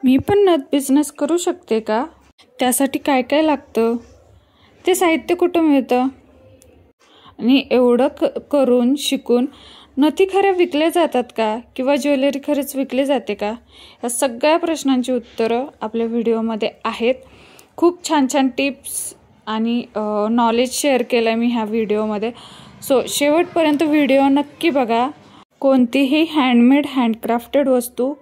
मी पण नथ बिझनेस करू शकते का? त्यासाठी काय काय लागतं? ते साहित्य कुठं मिळतं? आणि एवढं करून शिकून नथी खऱ्या विकल्या जातात का? किंवा ज्वेलरी खरंच विकली जाते का? या सगळ्या प्रश्नांची उत्तरं आपल्या व्हिडिओमध्ये आहेत. खूप छान छान टिप्स आणि नॉलेज शेअर केलं मी ह्या व्हिडिओमध्ये. सो शेवटपर्यंत व्हिडिओ नक्की बघा. कोणतीही हँडमेड हँडक्राफ्टेड वस्तू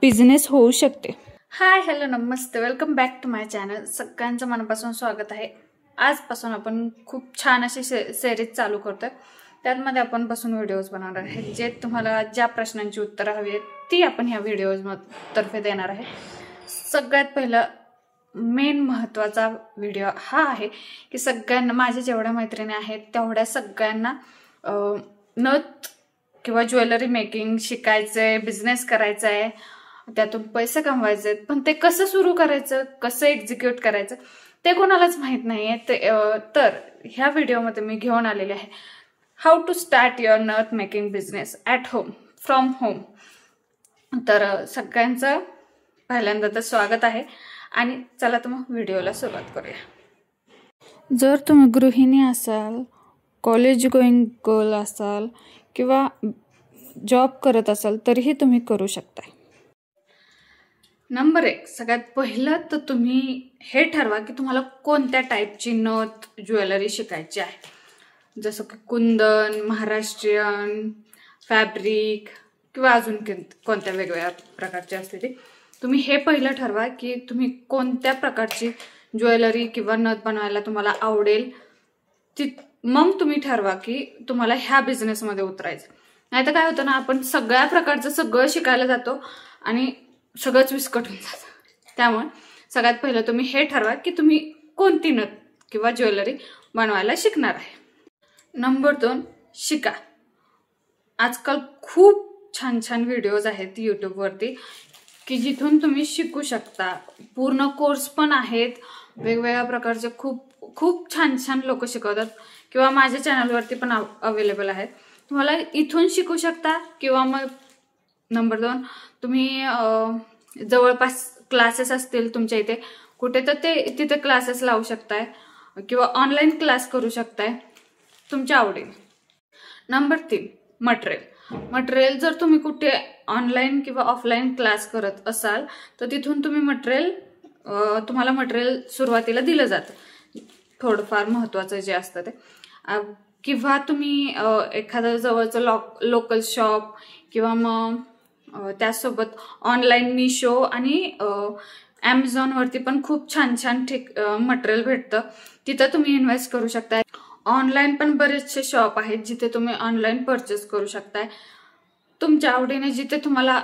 बिझनेस होऊ शकते. हाय, हॅलो, नमस्ते, welcome back to my channel. सगळ्यांचं मनापासून स्वागत आहे. आजपासून आपण खूप छान अशी सिरीज चालू करतोय. त्यामध्ये आपण बसून व्हिडिओज बनवणार आहे. जे तुम्हाला ज्या प्रश्नांची उत्तरं हवी आहेत ती आपण ह्या व्हिडिओज तर्फे देणार आहे. सगळ्यात पहिला मेन महत्त्वाचा व्हिडिओ हा आहे की सगळ्यांना, माझ्या जेवढ्या मैत्रिणी आहेत तेवढ्या सगळ्यांना नथ किंवा ज्वेलरी मेकिंग शिकायचंय, बिझनेस करायचा आहे, त्यातून पैसे कमवायचे, पण ते कसं सुरू करायचं, कसं एक्झिक्यूट करायचं ते कोणालाच माहित नाहीये. तर ह्या व्हिडिओमध्ये मी घेऊन आलेले आहे हाऊ टू स्टार्ट युअर नथ making business at home, from home. तर सगळ्यांचं पहिल्यांदा तर स्वागत आहे आणि चला तर मग व्हिडिओला सुरुवात करूया. जर तुम्ही गृहिणी असाल, कॉलेज गोईंग गर्ल असाल किंवा जॉब करत असाल तरीही तुम्ही करू शकता. नंबर 1, सगळ्यात पहिलं तर तुम्ही हे ठरवा की तुम्हाला कोणत्या टाईपची नथ ज्वेलरी शिकायची आहे. जसं की कुंदन, महाराष्ट्रीयन, फॅब्रिक किंवा अजून कोणत्या वेगवेगळ्या प्रकारची असते ती. तुम्ही हे पहिलं ठरवा की तुम्ही कोणत्या प्रकारची ज्वेलरी किंवा नथ बनवायला तुम्हाला आवडेल. मग तुम्ही ठरवा की तुम्हाला ह्या बिझनेसमध्ये उतरायचं. नाही तर काय होतं ना, आपण सगळ्या प्रकारचं सगळं शिकायला जातो आणि सगळंच विस्कटून जातं. त्यामुळे सगळ्यात पहिलं तुम्ही हे ठरवा की तुम्ही कोणती नथ किंवा ज्वेलरी बनवायला शिकणार आहे. नंबर 2, शिका. आजकाल खूप छान छान व्हिडिओज आहेत यूट्यूबवरती की जिथून तुम्ही शिकू शकता. पूर्ण कोर्स पण आहेत, वेगवेगळ्या प्रकारचे खूप खूप छान छान लोक शिकवतात किंवा माझ्या चॅनलवरती पण अवेलेबल आहेत. तुम्हाला इथून शिकू शकता किंवा मग नंबर 2, तुम्ही जवळपास क्लासेस असतील तुमच्या इथे कुठे तर तिथे क्लासेस लावू शकताय किंवा ऑनलाईन क्लास करू शकताय तुमच्या आवडीने. Number 3, material. जर तुम्ही कुठे ऑनलाईन किंवा ऑफलाईन क्लास करत असाल तर तिथून तुम्ही तुम्हाला मटेरियल सुरुवातीला दिलं जातं, थोडंफार महत्वाचं जे असतं ते. किंवा तुम्ही एखादं जवळचं लोकल शॉप किंवा मग त्यासोबत ऑनलाईन मिशो आणि ॲमेझॉनवरती पण खूप छान छान मटेरियल भेटतं, तिथं तुम्ही इन्व्हेस्ट करू शकताय. ऑनलाईन पण बरेचसे शॉप आहेत जिथे तुम्ही ऑनलाईन परचेस करू शकताय तुमच्या आवडीने. जिथे तुम्हाला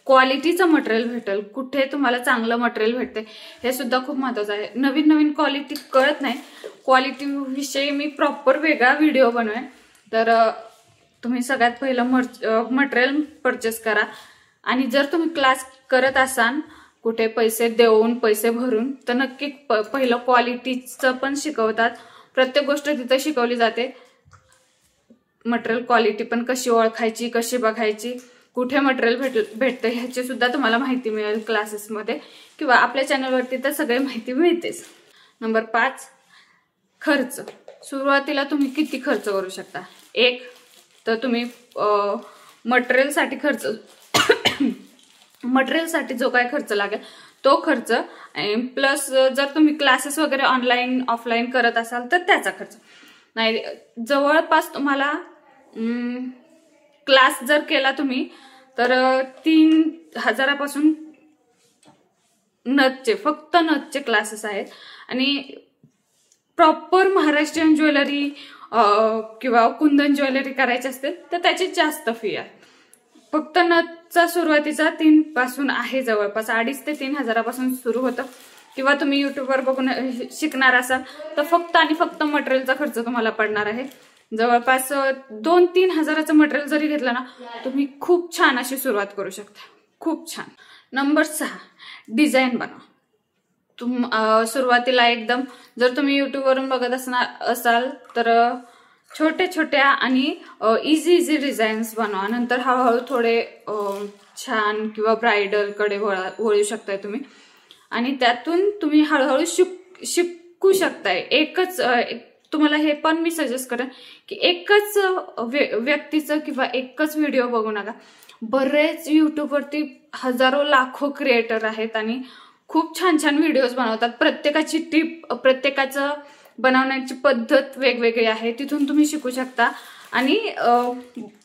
क्वालिटीचं मटेरियल भेटेल, कुठे तुम्हाला चांगलं मटेरियल भेटते हे सुद्धा खूप महत्वाचं आहे. नवीन क्वालिटी कळत नाही, क्वालिटी विषयी मी प्रॉपर वेगळा व्हिडिओ बनवेन. तर तुम्ही सगळ्यात पहिलं मटेरियल परचेस करा. आणि जर तुम्ही क्लास करत असाल कुठे पैसे देऊन, पैसे भरून, तर नक्की पहिलं क्वालिटीचं पण शिकवतात. प्रत्येक गोष्ट तिथं शिकवली जाते. मटेरियल क्वालिटी पण कशी ओळखायची, कशी बघायची, कुठे मटेरियल भेटतं ह्याची सुद्धा तुम्हाला माहिती मिळेल क्लासेसमध्ये किंवा आपल्या चॅनलवरती तर सगळी माहिती मिळतेच. नंबर 5, खर्च. सुरुवातीला तुम्ही किती खर्च करू शकता? 1, तर तुम्ही मटेरियलसाठी जो काय खर्च लागेल तो खर्च, प्लस जर तुम्ही क्लासेस वगैरे ऑनलाईन ऑफलाईन करत असाल तर त्याचा खर्च. नाही, जवळपास तुम्हाला क्लास जर केला तुम्ही तर 3,000 पासून फक्त नथचे क्लासेस आहेत. आणि प्रॉपर महाराष्ट्रीयन ज्वेलरी किंवा कुंदन ज्वेलरी करायची असते तर त्याची जास्त फी आहे. फक्त नथचा सुरुवातीचा 3 पासून आहे, जवळपास 2,500 ते 3,000 पासून सुरू होतं. किंवा तुम्ही युट्यूबवर बघून शिकणार असाल तर फक्त आणि फक्त मटेरियलचा खर्च तुम्हाला पडणार आहे. जवळपास 2-3 हजाराचं मटेरियल जरी घेतलं ना, तुम्ही खूप छान अशी सुरुवात करू शकता, खूप छान. नंबर 6, डिझाईन बनवा. सुरुवातीला एकदम जर तुम्ही युट्यूबवरून बघत असाल तर छोट्या छोट्या आणि इझी डिझाईन्स बनवा. नंतर हळूहळू थोडे छान किंवा ब्रायडल कडे वळू शकताय तुम्ही आणि त्यातून तुम्ही हळूहळू शिकू शकताय. तुम्हाला हे पण मी सजेस्ट करेन की एकच व्यक्तीचं किंवा एकच व्हिडिओ बघू नका. बरेच युट्यूबवरती हजारो लाखो क्रिएटर आहेत आणि खूप छान छान व्हिडिओज बनवतात. प्रत्येकाची टिप, प्रत्येकाचं बनवण्याची पद्धत वेगवेगळी आहे. तिथून तुम्ही शिकू शकता आणि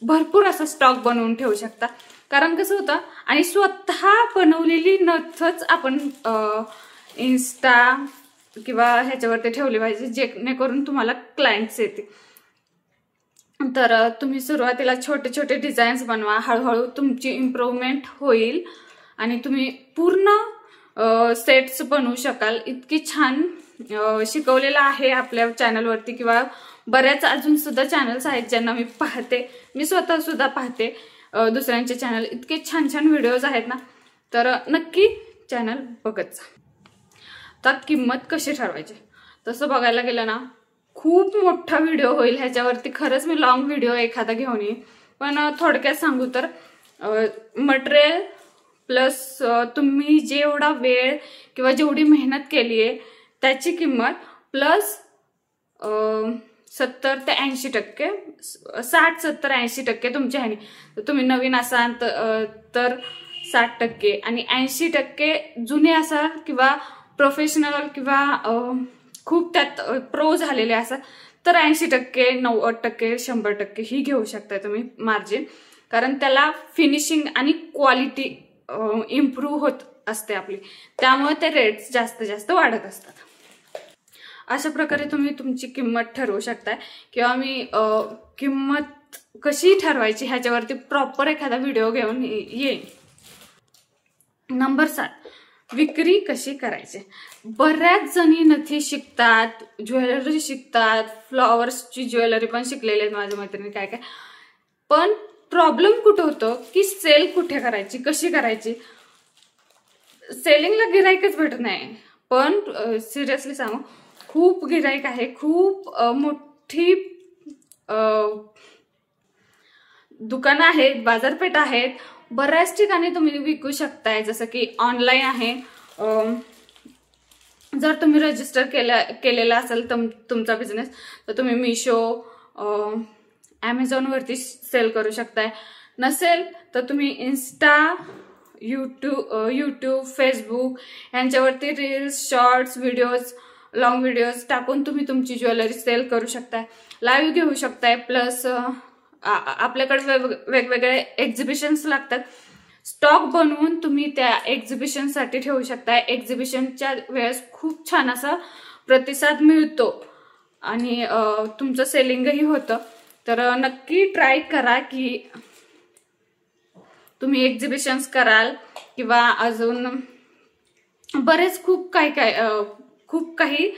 भरपूर असा स्टॉक बनवून ठेवू शकता. कारण कसं होतं, आणि स्वतः बनवलेली नथच आपण इन्स्टा किंवा ह्याच्यावरती ठेवली पाहिजे, जेणेकरून तुम्हाला क्लायंट्स येतील. तर तुम्ही सुरुवातीला छोटे छोटे डिझाईन्स बनवा. हळूहळू तुमची इम्प्रूव्हमेंट होईल आणि तुम्ही पूर्ण सेट्स बनवू शकाल. इतकी छान शिकवलेलं आहे आपल्या चॅनलवरती किंवा बऱ्याच अजून सुद्धा चॅनल्स आहेत ज्यांना मी पाहते. मी स्वतः सुद्धा पाहते दुसऱ्यांचे चॅनल. इतके छान छान व्हिडिओज आहेत ना, तर नक्की चॅनल बघत जा. तर किंमत कशी ठरवायची तसं बघायला गेलं ना, खूप मोठा व्हिडिओ होईल ह्याच्यावरती. खरंच मी लॉंग व्हिडिओ एखादा घेऊन येईन. पण थोडक्यात सांगू तर मटेरियल प्लस तुम्ही जेवढा वेळ किंवा जेवढी मेहनत केली आहे त्याची किंमत प्लस 70 ते 80%, 60, 70, 80% तुमच्या ह्याने. तुम्ही नवीन असाल तर 60% आणि 80% जुने असाल किंवा प्रोफेशनल किंवा खूप त्यात प्रो झालेले असाल तर 80%, 90%, 100% ही घेऊ शकता तुम्ही मार्जिन. कारण त्याला फिनिशिंग आणि क्वालिटी इम्प्रूव्ह होत असते आपली, त्यामुळे ते रेट्स जास्त जास्त वाढत असतात. अशा प्रकारे तुम्ही तुमची किंमत ठरवू शकताय किंवा मी किंमत कशी ठरवायची ह्याच्यावरती प्रॉपर एखादा व्हिडिओ घेऊन येईन. नंबर 7, विक्री कशी करायची. बऱ्याच जणी नथी शिकतात, ज्वेलरी शिकतात, फ्लॉवर्सची ज्वेलरी पण शिकलेली आहेत माझ्या मैत्रिणी काय काय. पण प्रॉब्लेम कुठं होतो की सेल कुठे करायची, कशी करायची. सेलिंगला गिराईकच भेटत नाही. पण सिरियसली सांगू, खूप गिराईक आहे, खूप मोठी दुकानं आहेत, बाजारपेठ आहेत. बऱ्याच ठिकाणी तुम्ही विकू शकताय. जसं की ऑनलाईन आहे. जर तुम्ही रजिस्टर केलेला असेल तुमचा बिझनेस तर तुम्ही मिशो, ॲमेझॉनवरती सेल करू शकताय. नसेल तर तुम्ही इन्स्टा, यूट्यूब, फेसबुक यांच्यावरती reels, shorts, videos, long videos टाकून तुम्ही तुमची ज्वेलरी सेल करू शकताय. लाईव्ह घेऊ शकताय. प्लस आपल्याकडे वेगवेगळे एक्झिबिशन्स लागतात. स्टॉक बनवून तुम्ही त्या एक्झिबिशनसाठी ठेवू शकताय. एक्झिबिशनच्या वेळेस खूप छान असा प्रतिसाद मिळतो आणि तुमचं सेलिंगही होतं. तर नक्की ट्राय करा की तुम्ही एक्झिबिशन्स कराल किंवा अजून बरेच खूप काही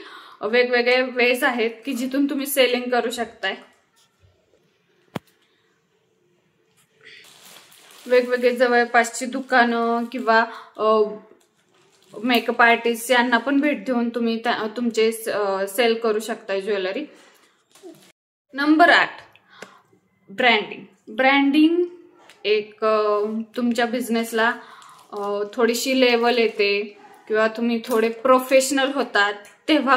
वेगवेगळे वेज आहेत की जिथून तुम्ही सेलिंग करू शकताय. वेगवेगळे जवळपासची दुकानं किंवा मेकअप आर्टिस्ट यांना पण भेट देऊन तुम्ही तुमचे सेल करू शकताय ज्वेलरी. Number 8, branding. ब्रँडिंग एक तुमच्या बिझनेसला थोडीशी लेवल येते किंवा तुम्ही थोडे प्रोफेशनल होतात तेव्हा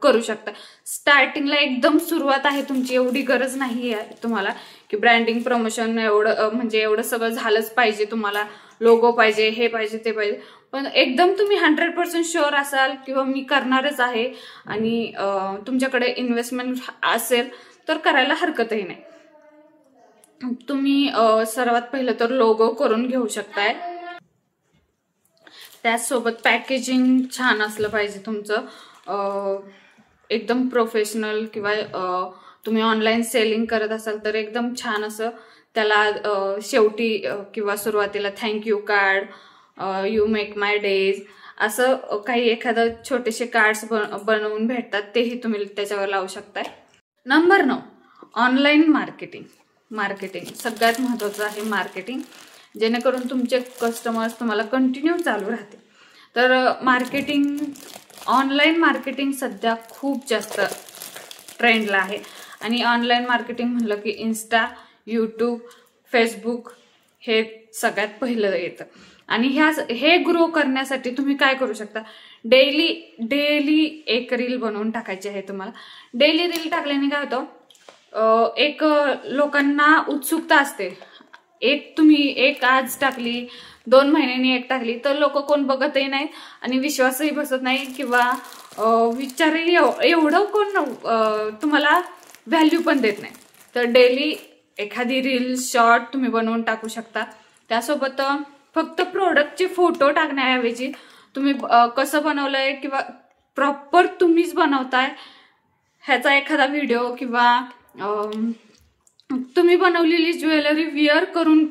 करू शकता. स्टार्टिंगला एकदम सुरुवात आहे तुमची, एवढी गरज नाही आहे तुम्हाला की ब्रँडिंग प्रमोशन एवढं सगळं झालंच पाहिजे. तुम्हाला लोगो पाहिजे, हे पाहिजे, ते पाहिजे. पण एकदम तुम्ही 100% शुअर असाल किंवा मी करणारच आहे आणि तुमच्याकडे इन्व्हेस्टमेंट असेल तर करायला हरकतही नाही. तुम्ही सर्वात पहिलं तर लोगो करून घेऊ शकताय. त्याचसोबत पॅकेजिंग छान असलं पाहिजे तुमचं, एकदम प्रोफेशनल. किंवा तुम्ही ऑनलाईन सेलिंग करत असाल तर एकदम छान असं त्याला शेवटी किंवा सुरुवातीला thank you card, you make my days असं काही एखादं छोटेसे कार्ड्स बनवून भेटतात, तेही तुम्ही त्याच्यावर लावू शकताय. Number 9, online marketing. मार्केटिंग सगळ्यात महत्त्वाचं आहे. मार्केटिंग जेणेकरून तुमचे कस्टमर्स तुम्हाला कंटिन्यू चालू राहतील. तर ऑनलाईन मार्केटिंग सध्या खूप जास्त ट्रेंडला आहे आणि ऑनलाईन मार्केटिंग म्हणलं की इन्स्टा, यूट्यूब, फेसबुक हे सगळ्यात पहिलं येतं. आणि हे ग्रो करण्यासाठी तुम्ही काय करू शकता, डेली एक रील बनवून टाकायची आहे तुम्हाला. डेली रील टाकल्याने काय होतं, एक लोकांना उत्सुकता असते. तुम्ही एक आज टाकली, 2 महिन्यांनी एक टाकली तर लोक कोण बघतही नाही आणि विश्वासही बसत नाही किंवा विचारही एवढं कोण तुम्हाला व्हॅल्यू पण देत नाही. तर डेली एखादी रील शॉर्ट तुम्ही बनवून टाकू शकता. त्यासोबत फक्त प्रोडक्टचे फोटो टाकण्याऐवजी तुम्ही कसं बनवलंय किंवा प्रॉपर तुम्हीच बनवताय ह्याचा एखादा व्हिडिओ किंवा तुम्ही बनवलेली ज्वेलरी विअर करून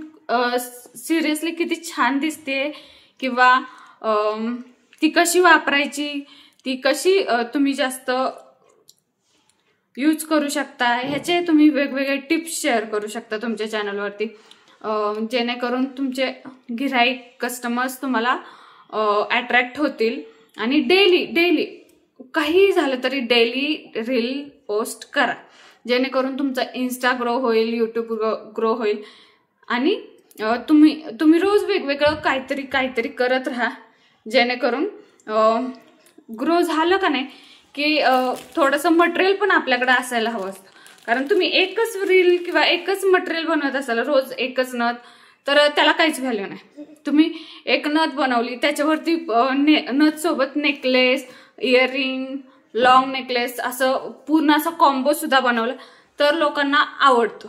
सिरियसली किती छान दिसते किंवा ती कशी वापरायची, ती कशी तुम्ही जास्त यूज करू शकता ह्याचे तुम्ही वेगवेगळे टिप्स शेअर करू शकता तुमच्या चॅनलवरती, जेणेकरून तुमचे गिऱ्हाईक कस्टमर्स तुम्हाला अट्रॅक्ट होतील. आणि डेली काही झालं तरी डेली रील पोस्ट करा, जेणेकरून तुमचा इन्स्टा ग्रो होईल, यूट्यूब ग्रो होईल. आणि तुम्ही रोज वेगवेगळं काहीतरी करत राहा, जेणेकरून ग्रो झालं का नाही की थोडंसं मटेरियल पण आपल्याकडे असायला हवं असतं. कारण तुम्ही एकच रील किंवा एकच मटेरियल बनवत असाल, रोज एकच नथ, तर त्याला काहीच व्हॅल्यू नाही. तुम्ही एक नथ बनवली, त्याच्यावरती नथ सोबत नेकलेस, इयरिंग, लॉंग नेकलेस असं पूर्ण असं कॉम्बो सुद्धा बनवलं तर लोकांना आवडतो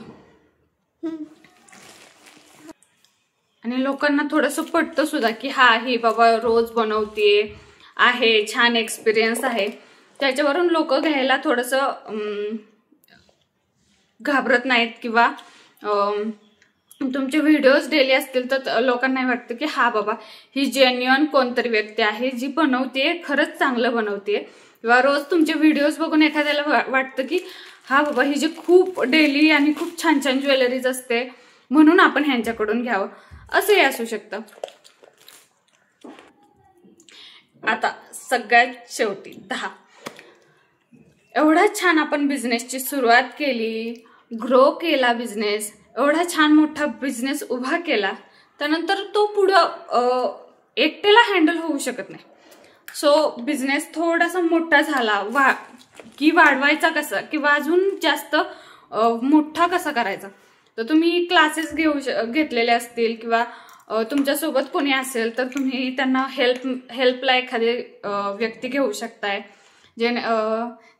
आणि लोकांना थोडंसं पटतं सुद्धा की हा ही बाबा रोज बनवतीये आहे, छान एक्सपिरियन्स आहे. त्याच्यावरून लोक घ्यायला थोडंसं घाबरत नाहीत किंवा तुमचे व्हिडिओज डेली असतील तर लोकांना वाटतं की हा बाबा ही जेन्युअन कोणतरी व्यक्ती आहे जी बनवते, खरंच चांगलं बनवते. किंवा रोज तुमचे व्हिडिओज बघून एखाद्याला वाटतं की हा बाबा ही जी खूप डेली आणि खूप छान छान ज्वेलरीज असते म्हणून आपण ह्यांच्याकडून घ्यावं, असंही असू शकतं. आता सगळ्यात शेवटी 10, एवढा छान आपण बिझनेसची सुरुवात केली, ग्रो केला बिझनेस, एवढा छान मोठा बिझनेस उभा केला, त्यानंतर तो पुढं एकट्याला हँडल होऊ शकत नाही. सो बिझनेस थोडासा मोठा झाला की वाढवायचा कसा किंवा अजून जास्त मोठा कसा करायचा, तर तुम्ही क्लासेस घेतलेले असतील किंवा तुमच्यासोबत कोणी असेल तर तुम्ही त्यांना हेल्पला एखादी व्यक्ती घेऊ शकताय,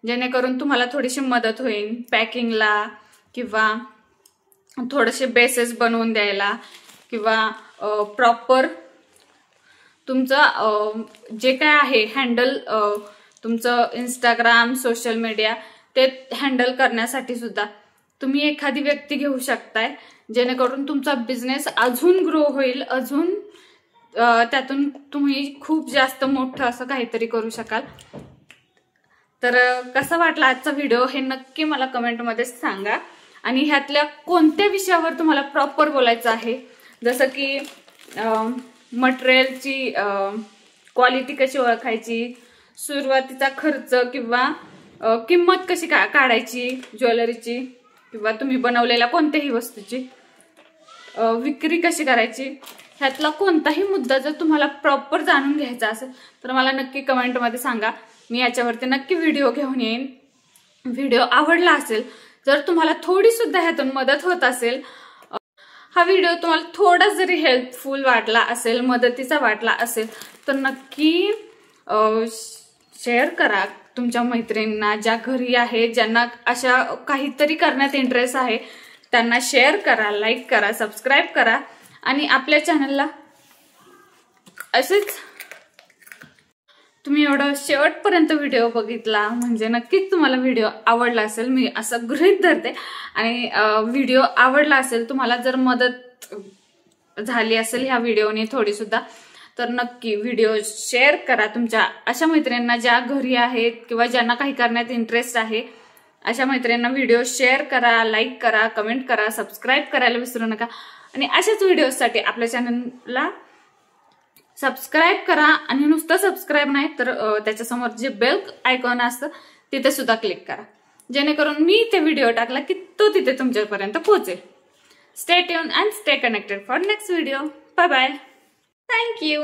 जेणेकरून तुम्हाला थोडीशी मदत होईल पॅकिंगला किंवा थोडेसे बेसेस बनवून द्यायला किंवा प्रॉपर तुमचं जे काय आहे हँडल, तुमचं इंस्टाग्राम, सोशल मीडिया ते हँडल करण्यासाठी सुद्धा तुम्ही एखादी व्यक्ती घेऊ शकताय, जेणेकरून तुमचा बिझनेस अजून ग्रो होईल, अजून त्यातून तुम्ही खूप जास्त मोठं असं काहीतरी करू शकाल. तर कसा वाटला आजचा व्हिडिओ हे नक्की मला कमेंटमध्ये सांगा. आणि ह्यातल्या कोणत्या विषयावर तुम्हाला प्रॉपर बोलायचं आहे, जसं की मटेरियलची क्वालिटी कशी ओळखायची, सुरुवातीचा खर्च किंवा किंमत कशी काढायची ज्वेलरीची किंवा तुम्ही बनवलेल्या कोणत्याही वस्तूची विक्री कशी करायची, ह्यातला कोणताही मुद्दा जर तुम्हाला प्रॉपर जाणून घ्यायचा असेल तर मला नक्की कमेंटमध्ये सांगा. मी याच्यावरती नक्की व्हिडिओ घेऊन येईन. व्हिडिओ आवडला असेल, जर तुम्हाला थोडी सुद्धा ह्यातून मदत होत असेल, हा व्हिडिओ तुम्हाला थोडा जरी हेल्पफुल वाटला असेल, मदतीचा वाटला असेल, तर नक्की शेअर करा तुमच्या मैत्रिणींना ज्या घरी आहेत, ज्यांना अशा काहीतरी करण्यात इंटरेस्ट आहे, त्यांना शेअर करा, लाईक करा, सबस्क्राईब करा. आणि आपल्या चॅनलला असेच तुम्ही एवढं शेवटपर्यंत व्हिडिओ बघितला म्हणजे नक्कीच तुम्हाला व्हिडिओ आवडला असेल, मी असं गृहीत धरते. आणि व्हिडिओ आवडला असेल, तुम्हाला जर मदत झाली असेल ह्या व्हिडिओने थोडी सुद्धा, तर नक्की व्हिडिओ शेअर करा तुमच्या अशा मैत्रिणींना ज्या घरी आहेत किंवा ज्यांना काही करण्यात इंटरेस्ट आहे, अशा मैत्रिणींना व्हिडिओ शेअर करा, लाईक करा, कमेंट करा, सबस्क्राईब करायला विसरू नका. आणि अशाच व्हिडिओसाठी आपल्या चॅनलला सबस्क्राईब करा. आणि नुसतं सबस्क्राईब नाही तर त्याच्यासमोर जे बेल आयकॉन असतं तिथे सुद्धा क्लिक करा. जेणेकरून मी ते व्हिडिओ टाकला की तो तिथे तुमच्यापर्यंत पोहोचेल. Stay tune and stay connected for next video. Bye bye. Thank you.